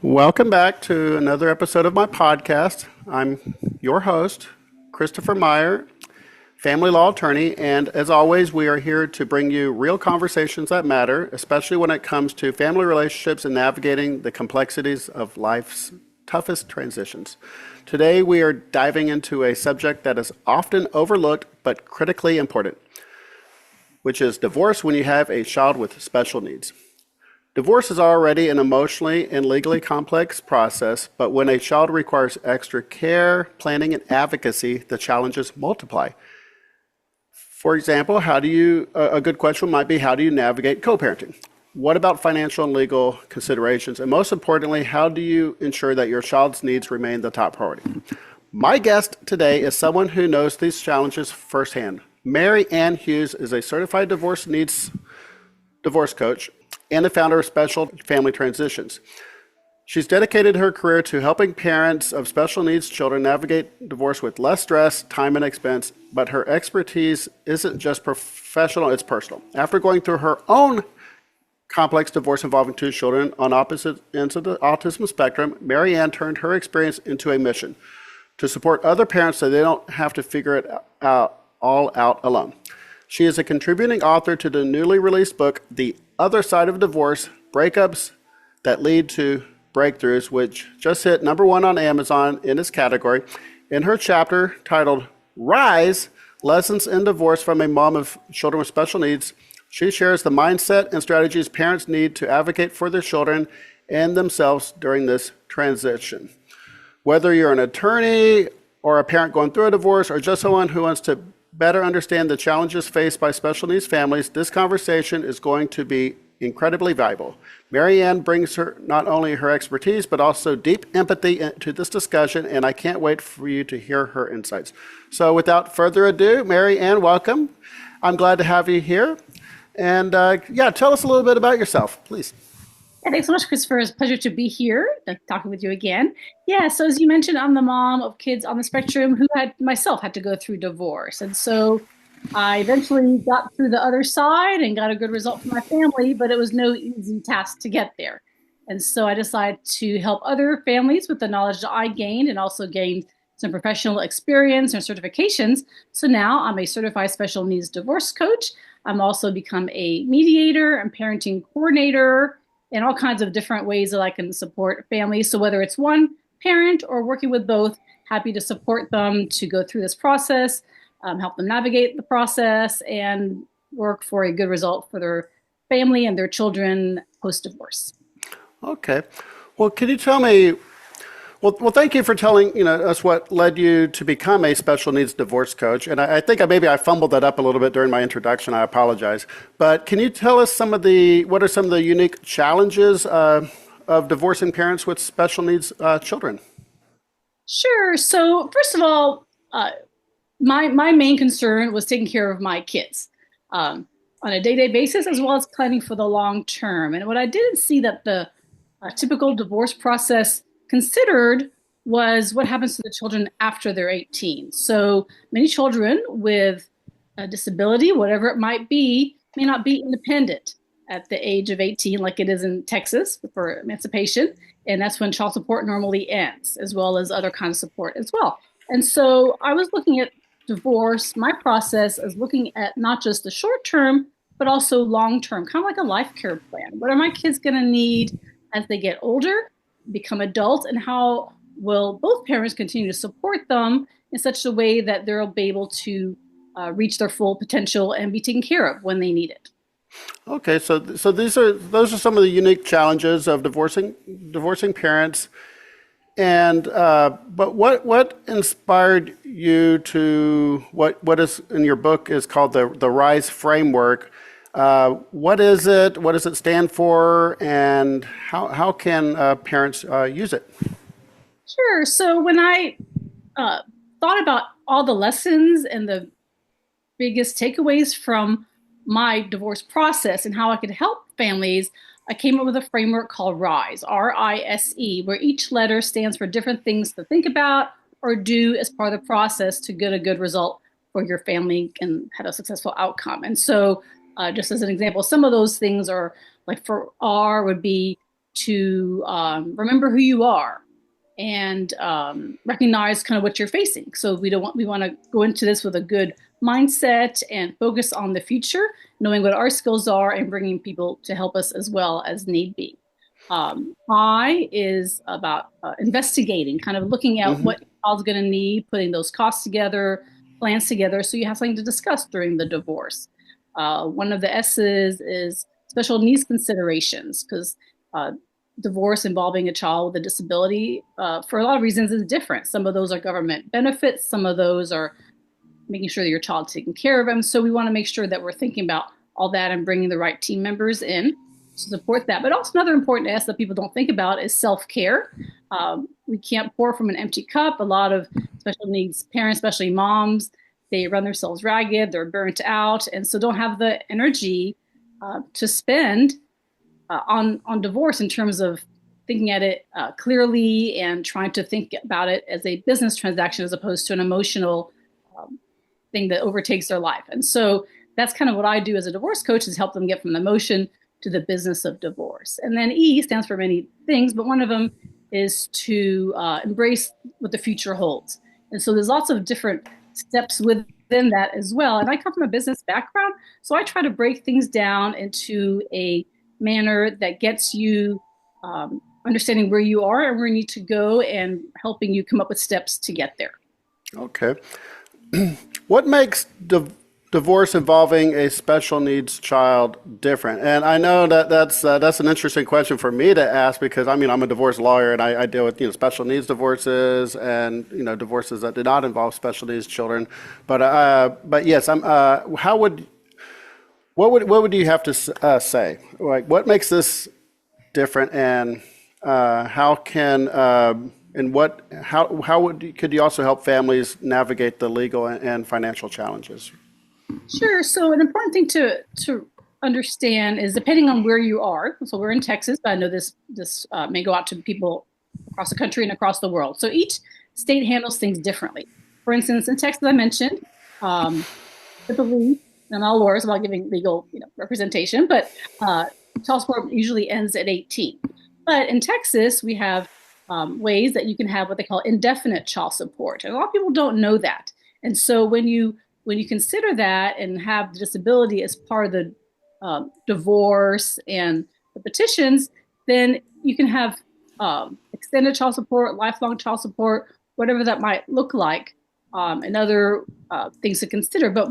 Welcome back to another episode of my podcast. I'm your host, Christopher Meyer, family law attorney, and as always, we are here to bring you real conversations that matter, especially when it comes to family relationships and navigating the complexities of life's toughest transitions. Today, we are diving into a subject that is often overlooked but critically important, which is divorce when you have a child with special needs. Divorce is already an emotionally and legally complex process, but when a child requires extra care, planning, and advocacy, the challenges multiply. For example, a good question might be, how do you navigate co-parenting? What about financial and legal considerations? And most importantly, how do you ensure that your child's needs remain the top priority? My guest today is someone who knows these challenges firsthand. Mary Hughes is a certified divorce coach and the founder of Special Family Transitions. She's dedicated her career to helping parents of special needs children navigate divorce with less stress, time, and expense, but her expertise isn't just professional, it's personal. After going through her own complex divorce involving two children on opposite ends of the autism spectrum, Mary Ann turned her experience into a mission to support other parents so they don't have to figure it all out alone. She is a contributing author to the newly released book, The Other Side of Divorce, Breakups That Lead to Breakthroughs, which just hit #1 on Amazon in its category. In her chapter titled Rise, Lessons in Divorce from a Mom of Children with Special Needs, she shares the mindset and strategies parents need to advocate for their children and themselves during this transition. Whether you're an attorney or a parent going through a divorce or just someone who wants to better understand the challenges faced by special needs families, this conversation is going to be incredibly valuable. Mary Ann brings not only her expertise, but also deep empathy to this discussion, and I can't wait for you to hear her insights. So without further ado, Mary Ann, welcome. I'm glad to have you here. And tell us a little bit about yourself, please. Yeah, thanks so much, Christopher. It's a pleasure to be here, talking with you again. Yeah, so as you mentioned, I'm the mom of kids on the spectrum who had to go through divorce. And so I eventually got through the other side and got a good result for my family, but it was no easy task to get there. And so I decided to help other families with the knowledge that I gained and also gained some professional experience and certifications. So now I'm a certified special needs divorce coach. I'm also become a mediator and parenting coordinator, and all kinds of different ways that I can support families. So whether it's one parent or working with both, happy to support them to go through this process, help them navigate the process, and work for a good result for their family and their children post-divorce. Okay. Well, can you tell me, well, thank you for telling us what led you to become a special needs divorce coach. And I think I fumbled that up a little bit during my introduction. I apologize. But can you tell us what are some of the unique challenges of divorcing parents with special needs children? Sure. So first of all, my main concern was taking care of my kids on a day-to-day basis, as well as planning for the long term. And what I didn't see that the typical divorce process considered was what happens to the children after they're 18. So many children with a disability, whatever it might be, may not be independent at the age of 18 like it is in Texas for emancipation. And that's when child support normally ends, as well as other kinds of support as well. And so I was looking at divorce, my process is looking at not just the short term, but also long term, kind of like a life care plan. What are my kids going to need as they get older, become adults, and how will both parents continue to support them in such a way that they'll be able to reach their full potential and be taken care of when they need it. Okay, so those are some of the unique challenges of divorcing parents. And but what inspired you to what is in your book is called the RISE framework? What is it? What does it stand for? And how can parents use it? Sure. So when I thought about all the lessons and the biggest takeaways from my divorce process and how I could help families, I came up with a framework called RISE, RISE, where each letter stands for different things to think about or do as part of the process to get a good result for your family and have a successful outcome. And so just as an example, some of those things are like for R would be to remember who you are and recognize kind of what you're facing. So we want to go into this with a good mindset and focus on the future, knowing what our skills are and bringing people to help us as well as need be. I is about investigating, kind of looking at what your child's going to need, putting those costs together, plans together, so you have something to discuss during the divorce. One of the S's is special needs considerations, because divorce involving a child with a disability, for a lot of reasons, is different. Some of those are government benefits, some of those are making sure that your child's taken care of them. So we want to make sure that we're thinking about all that and bringing the right team members in to support that. But also another important S that people don't think about is self-care. We can't pour from an empty cup. A lot of special needs parents, especially moms, they run themselves ragged, they're burnt out, and so don't have the energy to spend on divorce in terms of thinking at it clearly and trying to think about it as a business transaction as opposed to an emotional thing that overtakes their life. And so that's kind of what I do as a divorce coach, is help them get from the emotion to the business of divorce. And then E stands for many things, but one of them is to embrace what the future holds. And so there's lots of different steps within that as well. And I come from a business background, so I try to break things down into a manner that gets you understanding where you are and where you need to go and helping you come up with steps to get there. Okay. What makes divorce involving a special needs child different? And I know that's an interesting question for me to ask, because I'm a divorce lawyer and I deal with special needs divorces and divorces that do not involve special needs children. But yes, what would you have to say? Like, what makes this different, and could you also help families navigate the legal and financial challenges? Sure. So an important thing to understand is, depending on where you are. So we're in Texas, but I know this may go out to people across the country and across the world. So each state handles things differently. For instance, in Texas, I mentioned typically, and all lawyers, I'm not giving legal representation, but child support usually ends at 18. But in Texas, we have ways that you can have what they call indefinite child support. And a lot of people don't know that. And so when you consider that and have the disability as part of the divorce and the petitions, then you can have extended child support, lifelong child support, whatever that might look like, and other things to consider. But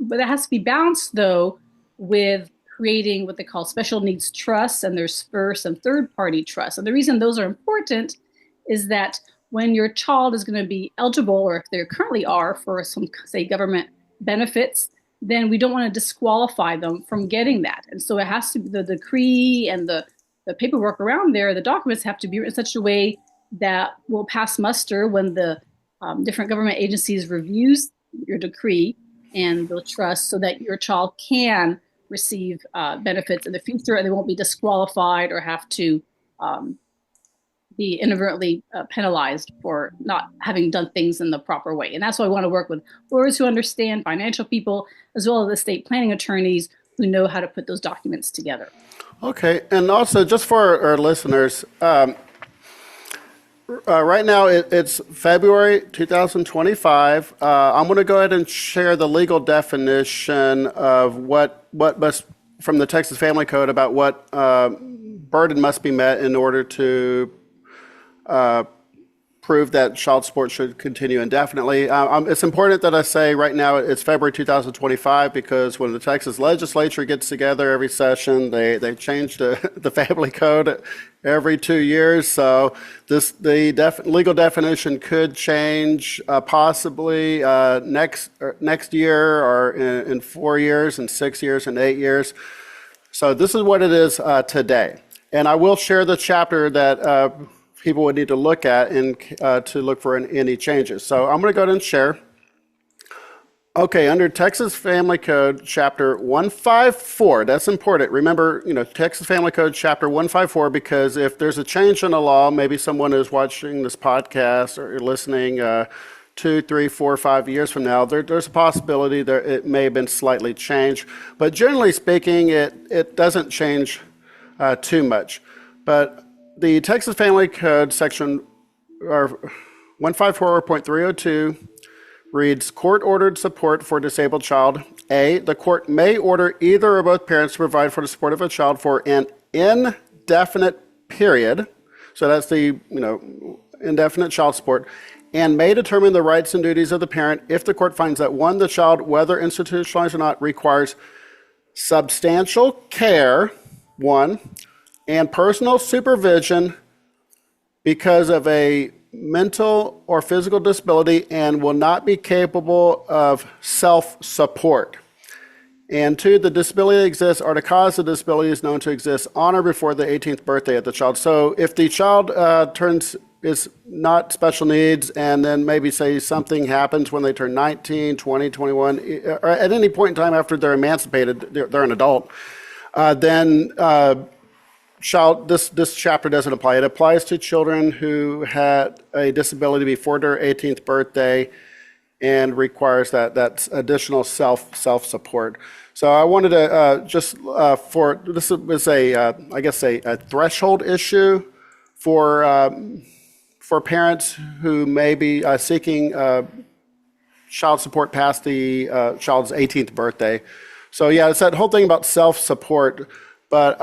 that has to be balanced, though, with creating what they call special needs trusts, and there's first and third party trusts. And the reason those are important is that when your child is going to be eligible, or if they currently are, for some, say, government benefits, then we don't want to disqualify them from getting that. And so it has to be the decree and the paperwork around there, the documents have to be in such a way that will pass muster when the different government agencies reviews your decree and the trust, so that your child can receive benefits in the future and they won't be disqualified or have to be inadvertently penalized for not having done things in the proper way. And that's why I want to work with lawyers who understand, financial people, as well as estate planning attorneys who know how to put those documents together. Okay, and also just for our listeners, right now it's February 2025. I'm going to go ahead and share the legal definition of what must, from the Texas Family Code, about what burden must be met in order to prove that child support should continue indefinitely. It's important that I say right now it's February 2025, because when the Texas legislature gets together every session, they change the family code every 2 years. So the legal definition could change possibly next year, or in 4 years, and 6 years, and 8 years. So this is what it is today. And I will share the chapter that people would need to look at and to look for any changes. So I'm going to go ahead and share. Okay, under Texas Family Code, Chapter 154, that's important. Remember, Texas Family Code, Chapter 154, because if there's a change in the law, maybe someone is watching this podcast or listening 2, 3, 4, 5 years from now, there's a possibility that it may have been slightly changed. But generally speaking, it doesn't change too much. But the Texas Family Code section 154.302 reads, court-ordered support for disabled child. A, the court may order either or both parents to provide for the support of a child for an indefinite period. So that's the, indefinite child support, and may determine the rights and duties of the parent if the court finds that, one, the child, whether institutionalized or not, requires substantial care, one, and personal supervision because of a mental or physical disability and will not be capable of self-support. And two, the disability that exists or the cause of disability is known to exist on or before the 18th birthday of the child. So if the child is not special needs and then maybe say something happens when they turn 19, 20, 21, or at any point in time after they're emancipated, they're an adult, then this chapter doesn't apply. It applies to children who had a disability before their 18th birthday and requires that additional self-support. So I wanted to this was a threshold issue for parents who may be seeking child support past the child's 18th birthday. So yeah, it's that whole thing about self-support, but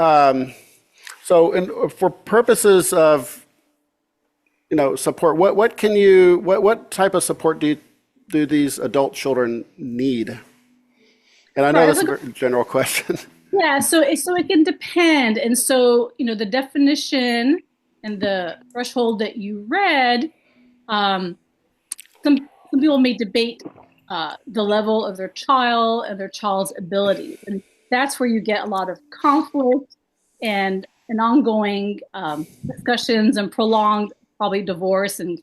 for purposes of support, what type of support do these adult children need? And I know that's a very general question. Yeah, so it can depend, and so the definition and the threshold that you read, some people may debate the level of their child and their child's abilities, and that's where you get a lot of conflict and ongoing discussions and prolonged probably divorce and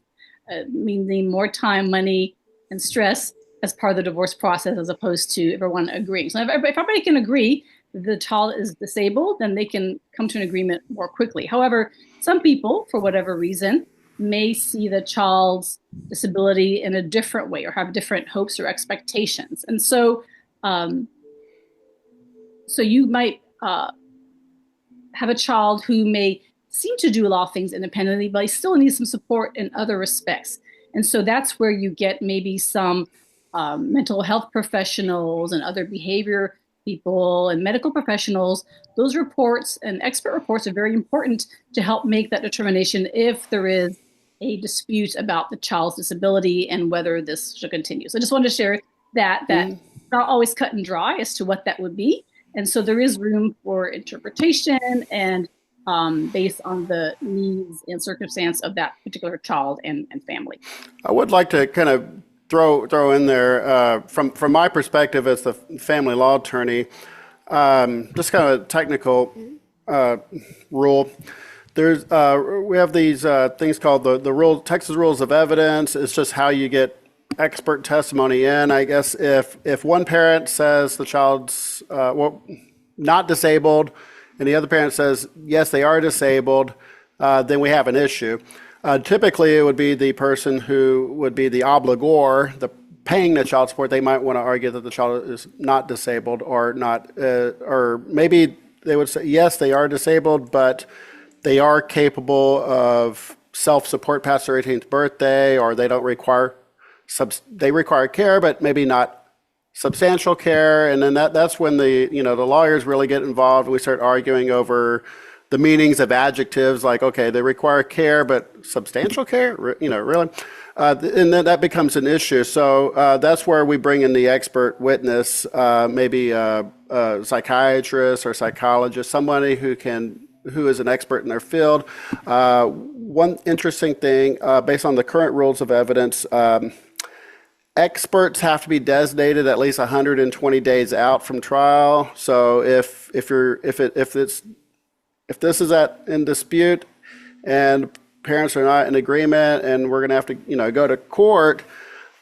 meaning more time, money, and stress as part of the divorce process as opposed to everyone agreeing. So if everybody can agree the child is disabled, then they can come to an agreement more quickly. However, some people, for whatever reason, may see the child's disability in a different way or have different hopes or expectations. And so you might have a child who may seem to do a lot of things independently, but he still needs some support in other respects. And so that's where you get maybe some mental health professionals and other behavior people and medical professionals. Those reports and expert reports are very important to help make that determination if there is a dispute about the child's disability and whether this should continue. So I just wanted to share that it's not always cut and dry as to what that would be. And so there is room for interpretation and based on the needs and circumstance of that particular child and family. I would like to kind of throw in there, from my perspective as the family law attorney, just kind of a technical rule. We have these things called the Texas Rules of Evidence. It's just how you get expert testimony in. I guess if one parent says the child's not disabled and the other parent says yes they are disabled, then we have an issue. Typically it would be the person who would be the obligor, the paying the child support. They might want to argue that the child is not disabled or not, or maybe they would say yes they are disabled, but they are capable of self-support past their 18th birthday, or they don't require they require care, but maybe not substantial care. And then that's when the lawyers really get involved. We start arguing over the meanings of adjectives, like, okay, they require care, but substantial care, really? And then that becomes an issue. So that's where we bring in the expert witness, maybe a psychiatrist or psychologist, somebody who is an expert in their field. One interesting thing, based on the current rules of evidence, experts have to be designated at least 120 days out from trial. So if this is in dispute and parents are not in agreement and we're going to have to go to court,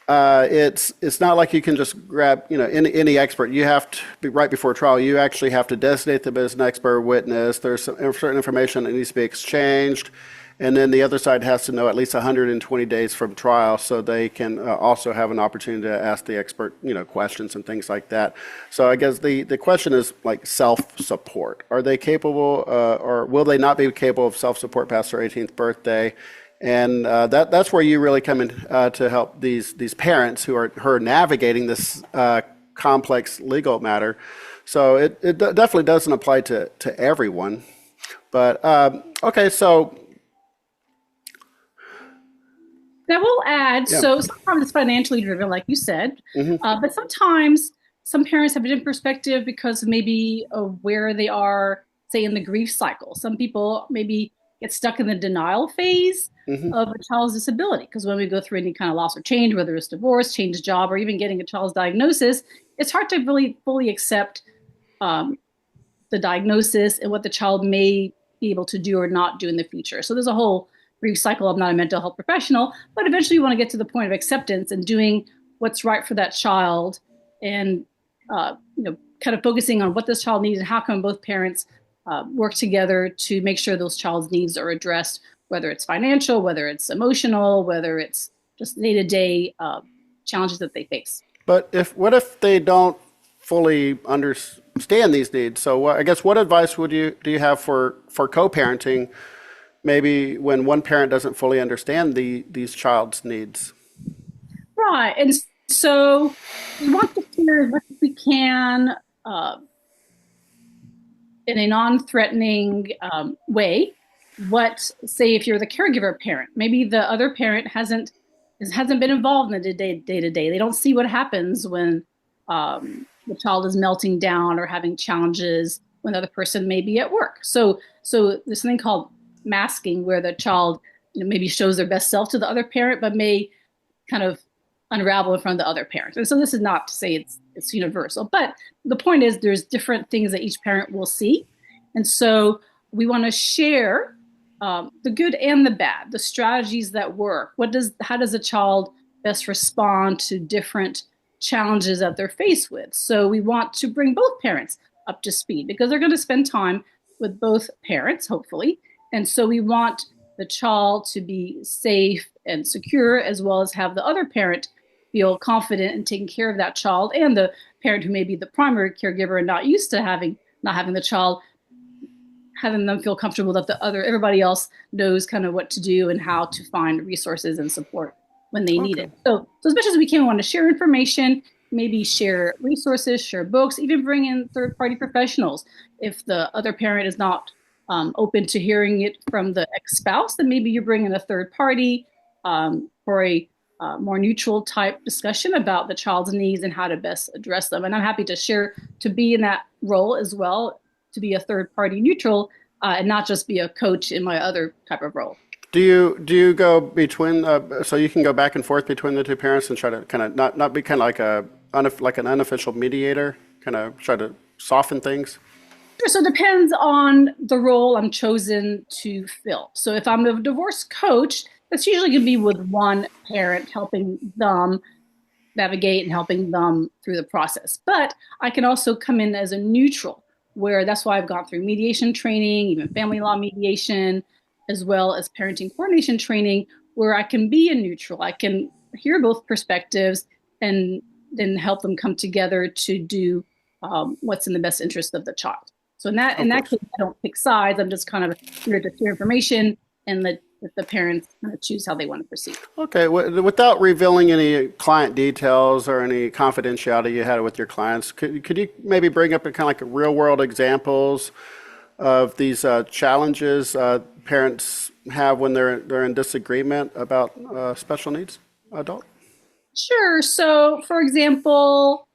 it's not like you can just grab any expert. You have to be right before trial. You actually have to designate them as an expert witness. There's certain information that needs to be exchanged, And then the other side has to know at least 120 days from trial so they can also have an opportunity to ask the expert, questions and things like that. So I guess the question is like self-support. Are they capable or will they not be capable of self-support past their 18th birthday? And that's where you really come in to help these parents who are navigating this complex legal matter. So it definitely doesn't apply to everyone. But okay, so Now we'll add, yeah. so sometimes it's financially driven, like you said, but sometimes some parents have a different perspective because maybe of where they are, say, in the grief cycle. Some people maybe get stuck in the denial phase of a child's disability because when we go through any kind of loss or change, whether it's divorce, change of job, or even getting a child's diagnosis, it's hard to really fully accept um, the diagnosis and what the child may be able to do or not do in the future. So there's a whole brief cycle. I'm not a mental health professional, but eventually you want to get to the point of acceptance and doing what's right for that child and kind of focusing on what this child needs and how can both parents work together to make sure those child's needs are addressed, whether it's financial, whether it's emotional, whether it's just day-to-day challenges that they face. But what if they don't fully understand these needs? So I guess what advice do you have for co-parenting? Maybe when one parent doesn't fully understand these child's needs. Right. And so we want to hear as much as we can in a non-threatening way. Say, if you're the caregiver parent, maybe the other parent hasn't been involved in the day-to-day. They don't see what happens when the child is melting down or having challenges when the other person may be at work. So there's something called masking where the child maybe shows their best self to the other parent, but may kind of unravel in front of the other parent. And so this is not to say it's universal, but the point is there's different things that each parent will see. And so we want to share the good and the bad, the strategies that work. How does a child best respond to different challenges that they're faced with? So we want to bring both parents up to speed because they're going to spend time with both parents, hopefully. And so we want the child to be safe and secure, as well as have the other parent feel confident in taking care of that child, and the parent who may be the primary caregiver and not used to not having the child, having them feel comfortable that everybody else knows kind of what to do and how to find resources and support when they need it. So as much as we can, we want to share information, maybe share resources, share books, even bring in third-party professionals. If the other parent is not open to hearing it from the ex-spouse, then maybe you bring in a third party for a more neutral type discussion about the child's needs and how to best address them. And I'm happy to be in that role as well, to be a third party neutral and not just be a coach in my other type of role. Do you go between so you can go back and forth between the two parents and try to kind of not be kind of like an unofficial mediator, kind of try to soften things? Sure. So it depends on the role I'm chosen to fill. So if I'm a divorce coach, that's usually going to be with one parent, helping them navigate and helping them through the process. But I can also come in as a neutral, where that's why I've gone through mediation training, even family law mediation, as well as parenting coordination training, where I can be a neutral. I can hear both perspectives and then help them come together to do what's in the best interest of the child. So in that case, I don't pick sides. I'm just kind of here to share information and let the parents kind of choose how they want to proceed. Okay, without revealing any client details or any confidentiality you had with your clients, could you maybe bring up a kind of like real world examples of these challenges parents have when they're in disagreement about special needs adult? Sure. So, for example,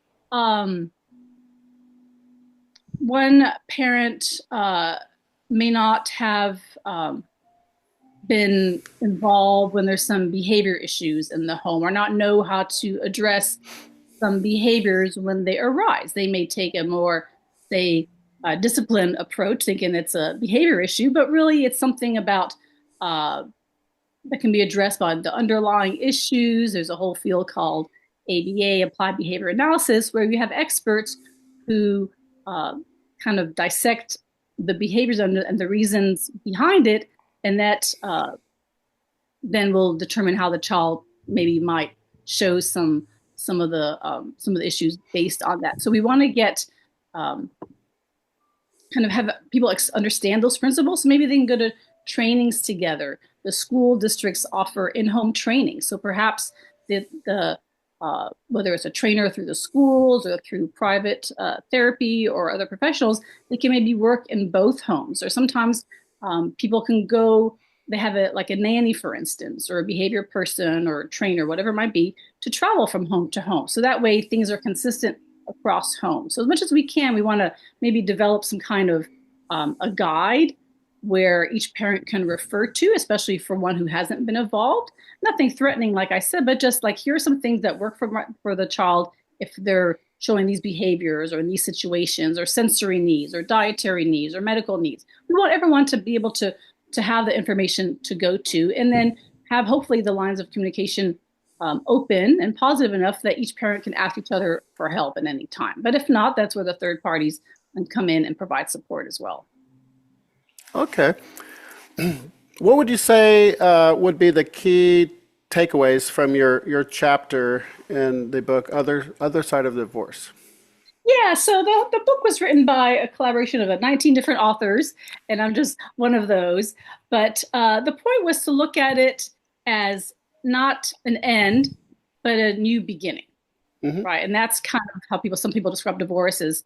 one parent may not have been involved when there's some behavior issues in the home or not know how to address some behaviors when they arise. They may take a more, say, disciplined approach, thinking it's a behavior issue, but really it's something about that can be addressed by the underlying issues. There's a whole field called ABA, Applied Behavior Analysis, where you have experts who kind of dissect the behaviors and the reasons behind it and that then will determine how the child maybe might show some of the issues based on that. So we want to get um, kind of have people understand those principles. So maybe they can go to trainings together. The school districts offer in-home training. So perhaps the whether it's a trainer through the schools or through private therapy or other professionals, they can maybe work in both homes. Or sometimes people can go, they have like a nanny, for instance, or a behavior person or a trainer, whatever it might be, to travel from home to home. So that way things are consistent across homes. So as much as we can, we want to maybe develop some kind of a guide where each parent can refer to, especially for one who hasn't been involved. Nothing threatening, like I said, but just like here are some things that work for the child if they're showing these behaviors or in these situations or sensory needs or dietary needs or medical needs. We want everyone to be able to have the information to go to, and then have hopefully the lines of communication open and positive enough that each parent can ask each other for help at any time. But if not, that's where the third parties can come in and provide support as well. Okay. What would you say would be the key takeaways from your chapter in the book, Other Side of Divorce? Yeah, so the book was written by a collaboration of 19 different authors, and I'm just one of those. But the point was to look at it as not an end, but a new beginning, Hmm. right? And that's kind of how some people describe divorce as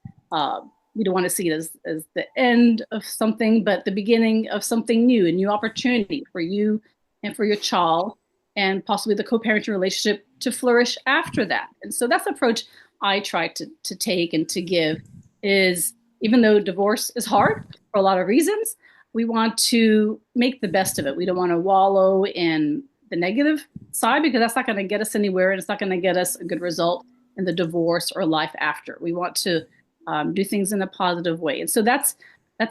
we don't want to see it as the end of something, but the beginning of something new, a new opportunity for you and for your child, and possibly the co-parenting relationship to flourish after that. And so that's the approach I try to take and to give is even though divorce is hard for a lot of reasons, we want to make the best of it. We don't want to wallow in the negative side because that's not going to get us anywhere and it's not going to get us a good result in the divorce or life after. We want to do things in a positive way. And so that's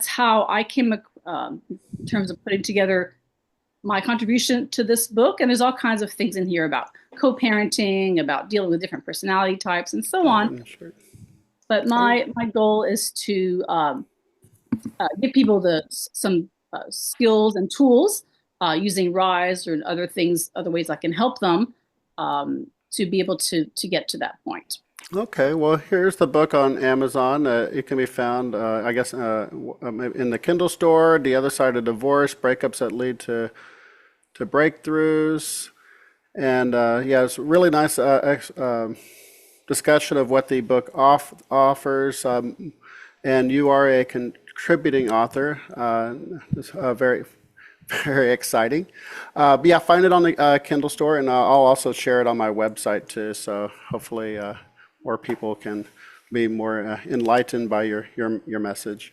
how I came in terms of putting together my contribution to this book. And there's all kinds of things in here about co-parenting, about dealing with different personality types, and so on. Sure. But my goal is to give people some skills and tools using Rise or other things, other ways I can help them to be able to get to that point. Okay, well, here's the book on Amazon. It can be found, I guess, in the Kindle store, The Other Side of Divorce, Breakups That Lead to Breakthroughs. And yeah, it's a really nice discussion of what the book offers. And you are a contributing author. It's very, very exciting. But yeah, find it on the Kindle store, and I'll also share it on my website too. So hopefully more people can be more enlightened by your message.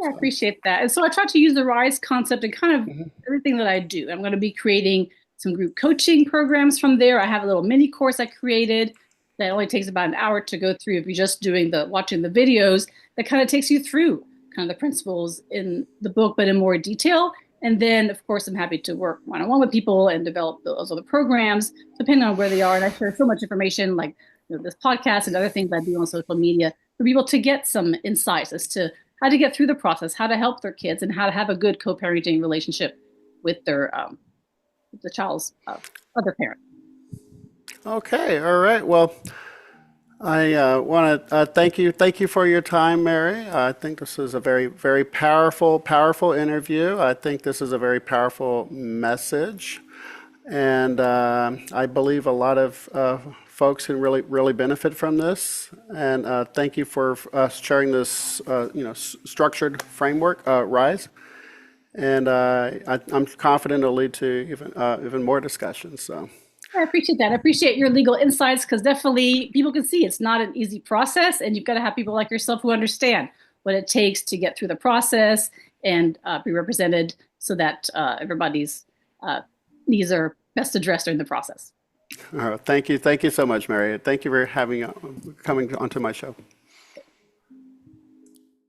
Yeah, I So, appreciate that. And so I try to use the RISE concept in kind of everything that I do. I'm going to be creating some group coaching programs from there. I have a little mini course I created that only takes about an hour to go through if you're just doing watching the videos that kind of takes you through kind of the principles in the book, but in more detail. And then, of course, I'm happy to work one-on-one with people and develop those other programs, depending on where they are. And I share so much information, like this podcast and other things I do on social media, for people to get some insights as to how to get through the process, how to help their kids, and how to have a good co-parenting relationship with the child's other parent. okay, all right. Well, I want to thank you for your time, Mary. I think this is a very, very powerful interview. I think this is a very powerful message, and I believe a lot of folks can really benefit from this. And thank you for sharing this, structured framework, Rise. And I'm confident it'll lead to even more discussions. So. I appreciate that. I appreciate your legal insights because definitely people can see it's not an easy process, and you've got to have people like yourself who understand what it takes to get through the process and be represented so that everybody's needs are best addressed during the process. Thank you so much, Mary. Thank you for coming onto my show.